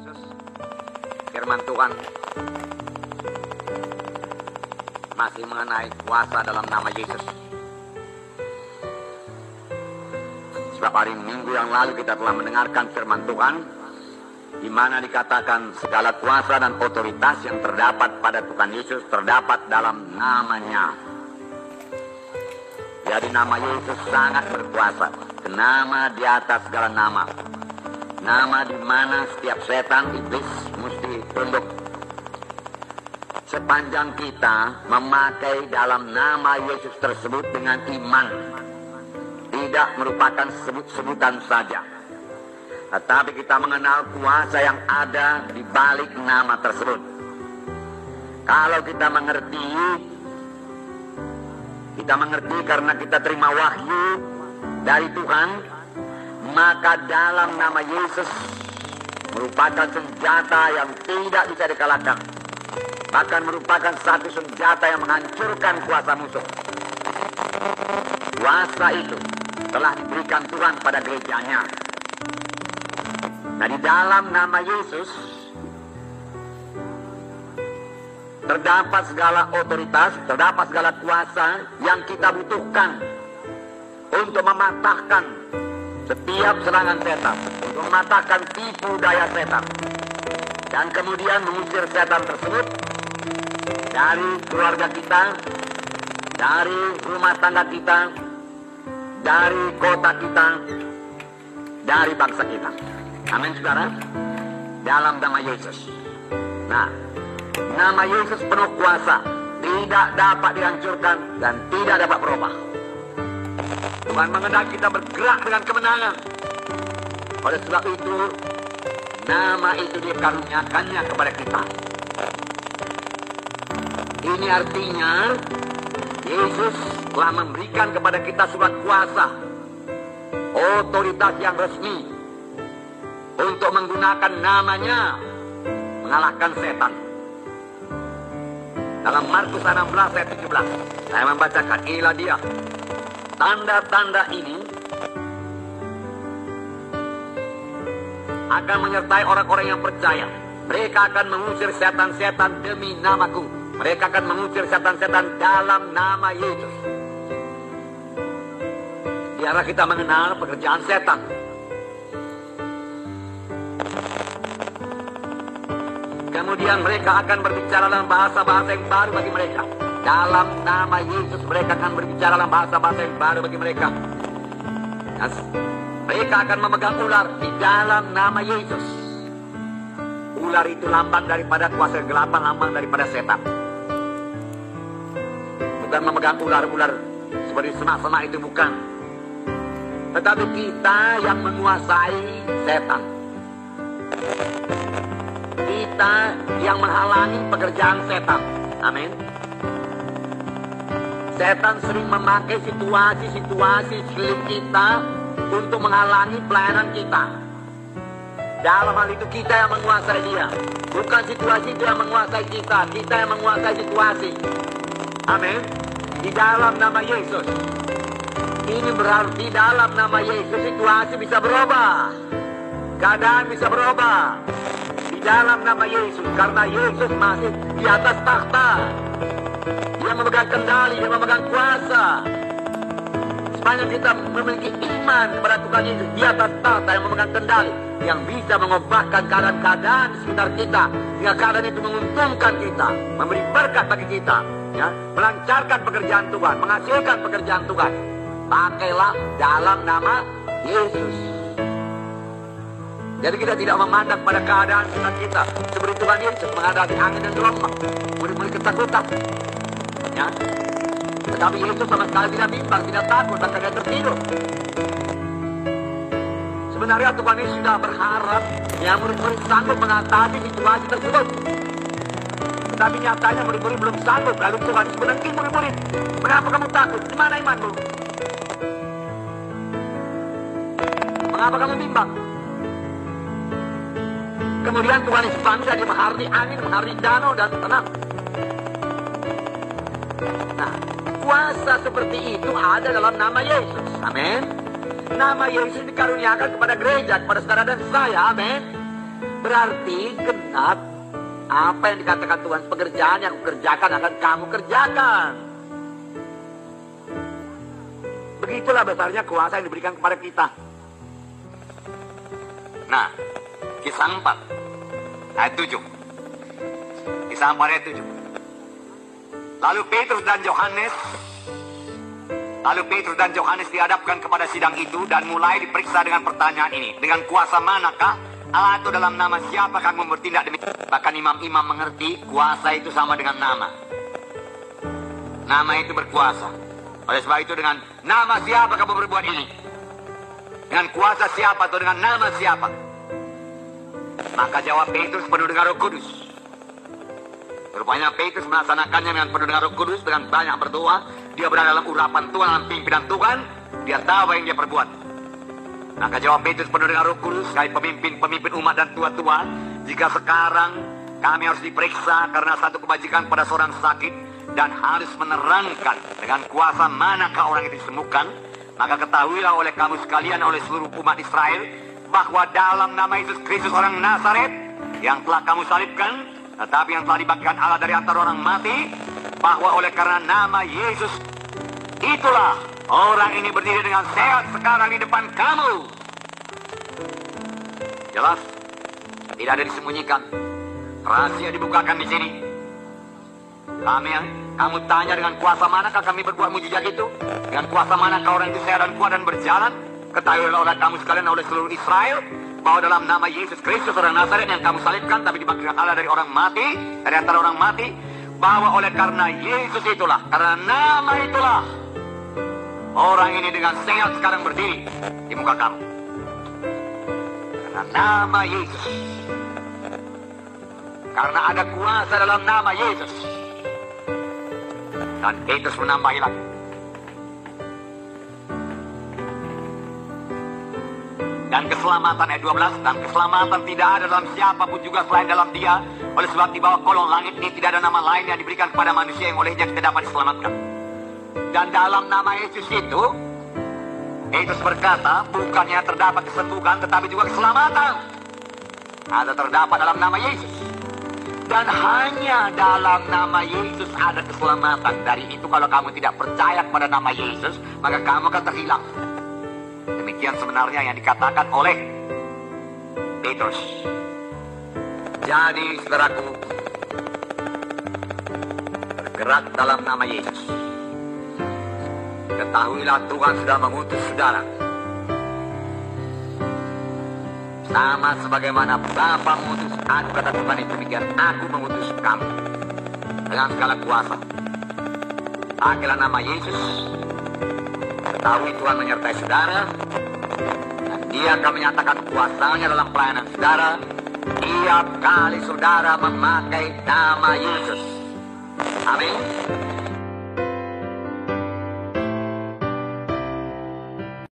Yesus, firman Tuhan masih mengenai kuasa dalam nama Yesus. Sebab hari Minggu yang lalu kita telah mendengarkan firman Tuhan, di mana dikatakan segala kuasa dan otoritas yang terdapat pada Tuhan Yesus terdapat dalam namanya. Jadi nama Yesus sangat berkuasa, nama di atas segala nama. Nama di mana setiap setan, iblis mesti tunduk. Sepanjang kita memakai dalam nama Yesus tersebut dengan iman, tidak merupakan sebut-sebutan saja, tetapi kita mengenal kuasa yang ada di balik nama tersebut. Kalau kita mengerti karena kita terima wahyu dari Tuhan, maka dalam nama Yesus merupakan senjata yang tidak bisa dikalahkan, bahkan merupakan satu senjata yang menghancurkan kuasa musuh. Kuasa itu telah diberikan Tuhan pada gerejanya. Nah, di dalam nama Yesus terdapat segala otoritas, terdapat segala kuasa yang kita butuhkan untuk mematahkan setiap serangan setan, untuk mematahkan tipu daya setan, dan kemudian mengusir setan tersebut dari keluarga kita, dari rumah tangga kita, dari kota kita, dari bangsa kita. Amin, saudara. Dalam nama Yesus. Nah, nama Yesus penuh kuasa, tidak dapat dihancurkan dan tidak dapat berubah. Tuhan mengendaki kita bergerak dengan kemenangan. Oleh sebab itu, nama itu dikaruniakannya kepada kita. Ini artinya Yesus telah memberikan kepada kita surat kuasa, otoritas yang resmi untuk menggunakan namanya mengalahkan setan. Dalam Markus 16 ayat 17, saya membacakan, inilah dia. Tanda-tanda ini akan menyertai orang-orang yang percaya. Mereka akan mengusir setan-setan demi namaku. Mereka akan mengusir setan-setan dalam nama Yesus. Biarlah kita mengenal pekerjaan setan. Kemudian mereka akan berbicara dalam bahasa-bahasa yang baru bagi mereka. Dalam nama Yesus mereka akan berbicara dalam bahasa-bahasa yang baru bagi mereka. Mereka akan memegang ular di dalam nama Yesus. Ular itu lambang daripada kuasa kegelapan, lambang daripada setan. Bukan memegang ular-ular seperti semak-semak, itu bukan. Tetapi kita yang menguasai setan. Kita yang menghalangi pekerjaan setan. Amin. Setan sering memakai situasi-situasi sekeliling kita untuk menghalangi pelayanan kita. Dalam hal itu kita yang menguasai dia. Bukan situasi itu yang menguasai kita. Kita yang menguasai situasi. Amin. Di dalam nama Yesus. Ini berarti dalam nama Yesus situasi bisa berubah. Keadaan bisa berubah. Di dalam nama Yesus. Karena Yesus masih di atas takhta. Dia memegang kendali, dia memegang kuasa. Sepanjang kita memiliki iman kepada Tuhan Yesus di atas tahta yang memegang kendali, yang bisa mengubahkan keadaan-keadaan di sekitar kita, sehingga keadaan itu menguntungkan kita, memberi berkat bagi kita, ya, melancarkan pekerjaan Tuhan, menghasilkan pekerjaan Tuhan. Pakailah dalam nama Yesus. Jadi kita tidak memandang pada keadaan sekitar kita seperti Tuhan Yesus menghadapi angin dan gelombang, mulai ketakutan. Ya. Tetapi Yesus sama sekali tidak bimbang, tidak takut, bahkan dia tertidur. Sebenarnya Tuhan Yesus sudah berharap ya murid-murid sanggup mengatasi situasi tersebut. Tetapi nyatanya murid-murid belum sanggup. Lalu Tuhan Yesus menengking murid-murid. Mengapa kamu takut? Di mana imanmu? Mengapa kamu bimbang? Kemudian Tuhan Yesus bangsa, dia menghardi angin, menghardi danau dan tenang. Nah, kuasa seperti itu ada dalam nama Yesus. Amin. Nama Yesus dikaruniakan kepada gereja, kepada saudara dan saya. Amin. Berarti genap apa yang dikatakan Tuhan, pekerjaan yang aku kerjakan akan kamu kerjakan. Begitulah besarnya kuasa yang diberikan kepada kita. Nah, Kisah 4 ayat 7. Kisah 4 ayat 7. Lalu Petrus dan Yohanes dihadapkan kepada sidang itu dan mulai diperiksa dengan pertanyaan ini. Dengan kuasa manakah atau dalam nama siapa kamu bertindak demikian? Bahkan imam-imam mengerti kuasa itu sama dengan nama. Nama itu berkuasa. Oleh sebab itu dengan nama siapa kamu berbuat ini? Dengan kuasa siapa atau dengan nama siapa? Maka jawab Petrus penuh dengan Roh Kudus. Rupanya Petrus melaksanakannya dengan penuh dengan Roh Kudus, dengan banyak berdoa. Dia berada dalam urapan Tuhan, dalam pimpinan Tuhan. Dia tahu apa yang dia perbuat. Maka jawab Petrus penuh dengan Roh Kudus, sebagai pemimpin umat dan tua-tua, jika sekarang kami harus diperiksa karena satu kebajikan pada seorang sakit dan harus menerangkan dengan kuasa manakah orang itu disembuhkan, maka ketahuilah oleh kamu sekalian, oleh seluruh umat Israel, bahwa dalam nama Yesus Kristus orang Nazaret yang telah kamu salibkan, tetapi yang telah dibangkitkan Allah dari antara orang mati, bahwa oleh karena nama Yesus itulah orang ini berdiri dengan sehat sekarang di depan kamu. Jelas, tidak ada disembunyikan. Rahasia dibukakan di sini. Kamu tanya dengan kuasa manakah kami berbuat mujizat itu? Dengan kuasa manakah orang itu sehat dan kuat dan berjalan? Ketahuilah oleh kamu sekalian, oleh seluruh Israel, bahwa dalam nama Yesus Kristus orang Nazaret yang kamu salibkan tapi dibangkitkan Allah dari orang mati, dari antara orang mati, bahwa oleh karena Yesus itulah, karena nama itulah, orang ini dengan sehat sekarang berdiri di muka kamu. Karena nama Yesus. Karena ada kuasa dalam nama Yesus. Dan Petrus menambahi lagi. Dan keselamatan ayat 12, dan keselamatan tidak ada dalam siapapun juga selain dalam Dia. Oleh sebab di bawah kolong langit ini tidak ada nama lain yang diberikan kepada manusia yang olehnya kita dapat diselamatkan. Dan dalam nama Yesus itu, Petrus berkata, bukannya terdapat kesembuhan tetapi juga keselamatan. Ada terdapat dalam nama Yesus. Dan hanya dalam nama Yesus ada keselamatan. Dari itu kalau kamu tidak percaya kepada nama Yesus, maka kamu akan terhilang. Demikian sebenarnya yang dikatakan oleh Petrus. Jadi saudaraku, bergerak dalam nama Yesus. Ketahuilah Tuhan sudah mengutus saudara. Sama sebagaimana Bapa mengutus aku, kata Tuhan itu demikian, aku mengutus kamu dengan segala kuasa. Pakailah nama Yesus. Ketahui Tuhan menyertai saudara, dan Dia akan menyatakan kuasanya dalam pelayanan saudara tiap kali saudara memakai nama Yesus. Amin.